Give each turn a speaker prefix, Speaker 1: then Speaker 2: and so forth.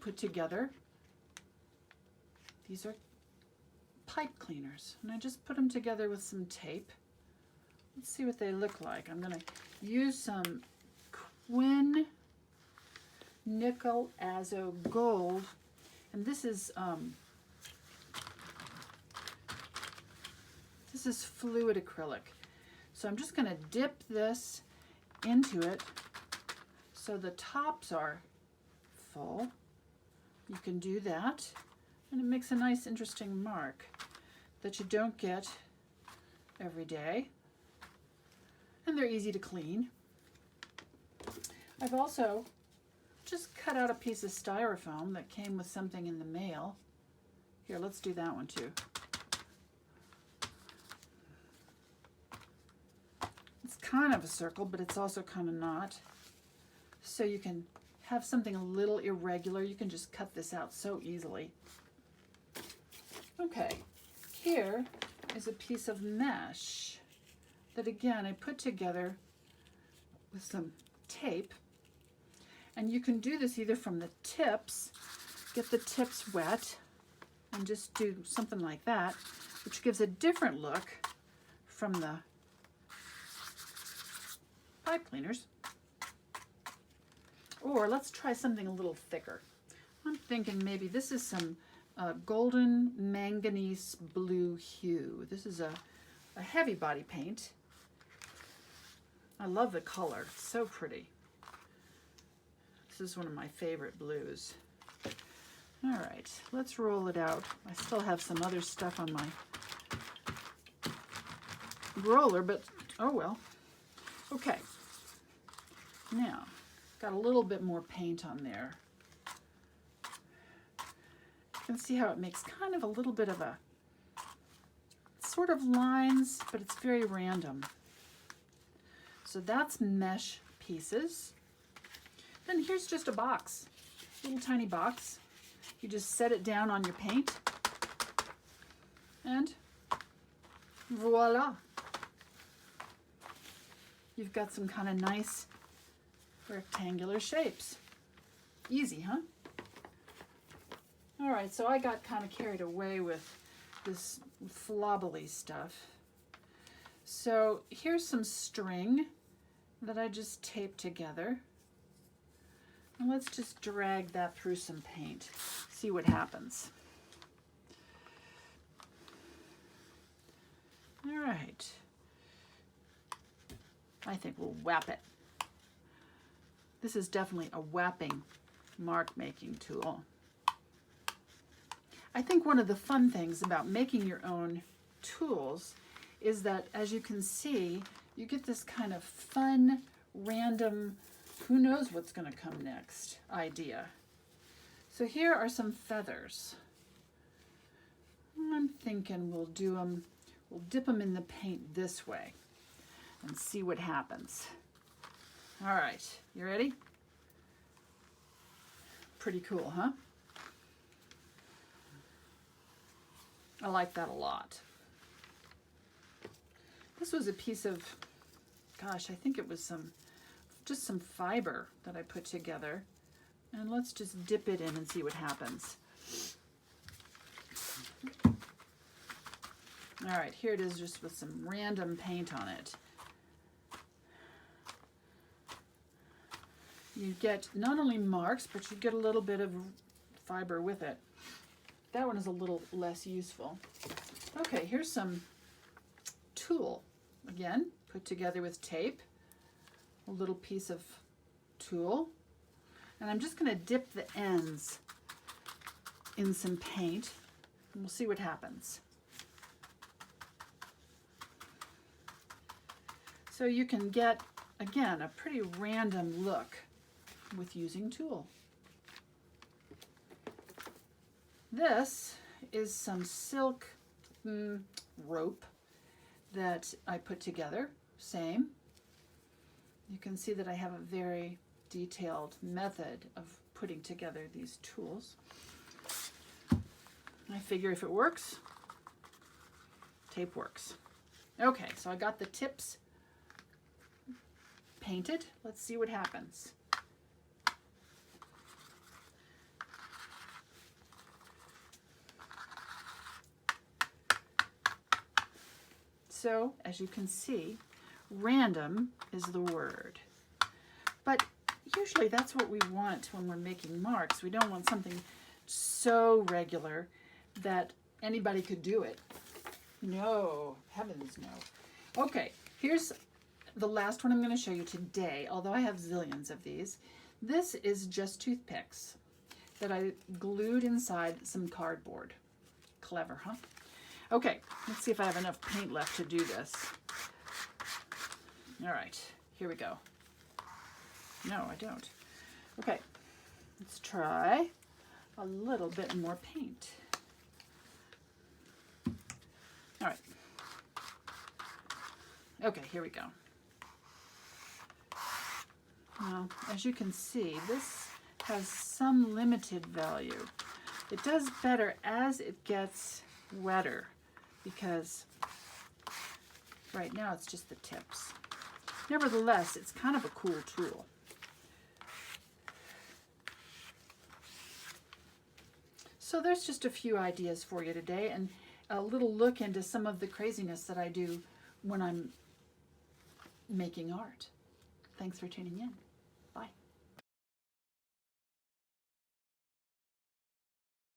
Speaker 1: put together. These are pipe cleaners, and I just put them together with some tape. Let's see what they look like. I'm going to use some Quinn Nickel Azo Gold, and this is fluid acrylic. So I'm just going to dip this into it so the tops are full. You can do that, and it makes a nice interesting mark that you don't get every day, and they're easy to clean. I've also just cut out a piece of styrofoam that came with something in the mail. Here, let's do that one too. It's kind of a circle, but it's also kind of not. So you can have something a little irregular. You can just cut this out so easily. Okay, here is a piece of mesh that, again, I put together with some tape. And you can do this either from the tips, get the tips wet, and just do something like that, which gives a different look from the pipe cleaners. Or let's try something a little thicker. I'm thinking maybe this is some golden manganese blue hue. This is a heavy body paint. I love the color, it's so pretty. This is one of my favorite blues. All right, let's roll it out. I still have some other stuff on my roller, but oh well. Okay, now, got a little bit more paint on there. You can see how it makes kind of a little bit of a sort of lines, but it's very random. So that's mesh pieces. Then here's just a box, little tiny box. You just set it down on your paint, and voila. You've got some kind of nice rectangular shapes. Easy, huh? All right, so I got kind of carried away with this flobbly stuff. So here's some string that I just taped together. And let's just drag that through some paint, see what happens. All right. I think we'll whap it. This is definitely a whapping mark making tool. I think one of the fun things about making your own tools is that, as you can see, you get this kind of fun, random, who knows what's going to come next idea. So here are some feathers. I'm thinking we'll dip them in the paint this way and see what happens. All right, you ready? Pretty cool, huh? I like that a lot. This was a piece of, gosh, I think it was just some fiber that I put together. And let's just dip it in and see what happens. All right, here it is just with some random paint on it. You get not only marks, but you get a little bit of fiber with it. That one is a little less useful. Okay, here's some tulle. Again, put together with tape. A little piece of tulle. And I'm just going to dip the ends in some paint, and we'll see what happens. So you can get, again, a pretty random look with using tulle. This is some silk rope that I put together. Same. You can see that I have a very detailed method of putting together these tools. I figure if it works, tape works. Okay, so I got the tips painted. Let's see what happens. So, as you can see, random is the word. But usually that's what we want when we're making marks. We don't want something so regular that anybody could do it. No, heavens no. Okay, here's the last one I'm going to show you today, although I have zillions of these. This is just toothpicks that I glued inside some cardboard. Clever, huh? Okay, let's see if I have enough paint left to do this. All right, here we go. No, I don't. Okay, let's try a little bit more paint. All right. Okay, here we go. Now, as you can see, this has some limited value. It does better as it gets wetter because right now it's just the tips. Nevertheless, it's kind of a cool tool. So there's just a few ideas for you today and a little look into some of the craziness that I do when I'm making art. Thanks for tuning in.